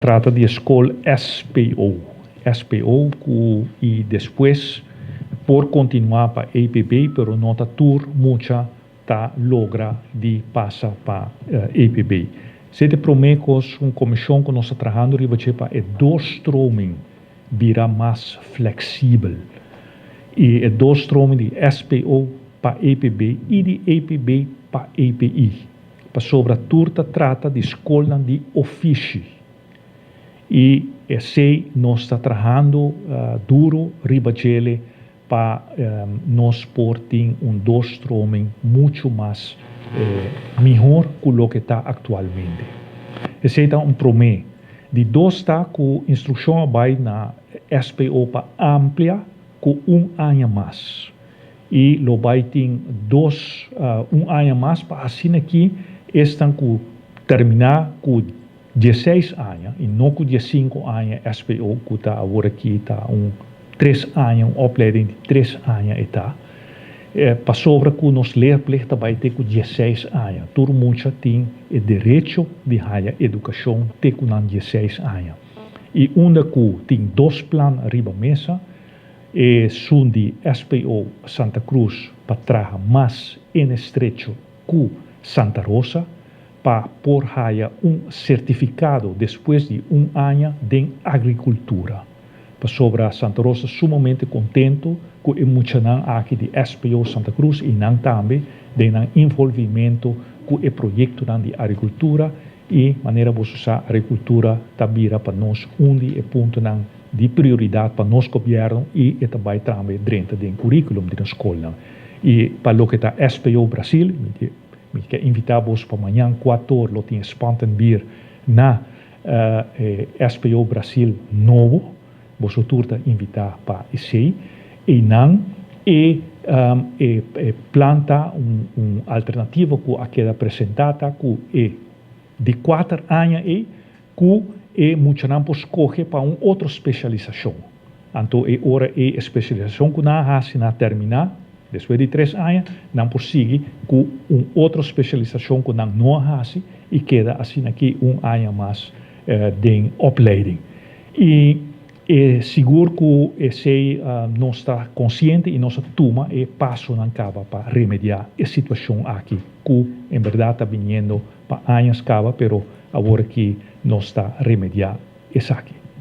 Trata de escola SPO. SPO e depois por continuar para APB, pero não está tur muita tá logra de passar para APB. Se te promecos comissão que nós estamos trabalhando para o doorstroming vira mais flexível. E o doorstroming de SPO para APB e de APB para API. Para sobre a turta trata de escola de ofício. E esse nós está trabalhando duro ribajele para nós portar doorstroming muito mais melhor que o que está atualmente. Esse é promessa. De dois está com instrução vai na SPO para amplia com ano mais. E lo vai ter ano mais para assim aqui estão com terminar com 16 anos e não com 15 anos SPO que está agora aqui está 3 anos, opleiding de 3 anos está. Para sobre que nos leerplichten vai ter com 16 anos. Todo mundo tem o direito de ter educação até com 16 anos. E onde que tem dois planos arriba mesa, são de SPO Santa Cruz para trabalhar mais em estrecho com Santa Rosa, para por ter certificado depois de ano de agricultura. Para sobre Santa Rosa, sumamente contento com o emocional aqui de SPO Santa Cruz e não também de envolvimento com o projeto de agricultura e maneira de usar a agricultura também para nós onde é ponto de prioridade para nosso governo e também dentro do currículo da escola. E para o que está SPO Brasil, me quer invitar vos para amanhã 4 horas, lo tem Spantenbier na SPO Brasil novo, vos turta invitar para esse, e não planta alternativa que aquela apresentada que de 4 anos que muito não pode escolher para outra especialização. Então, hora especialização que não há se não terminar, depois de 3 anos, não prossegue com outra especialização que não há e queda assim aqui ano mais de opleiding. E é seguro que esse não está consciente e nossa turma passo não acaba para remediar a situação aqui, que em verdade está vindo para anos acaba, pero agora que não está remediar isso aqui.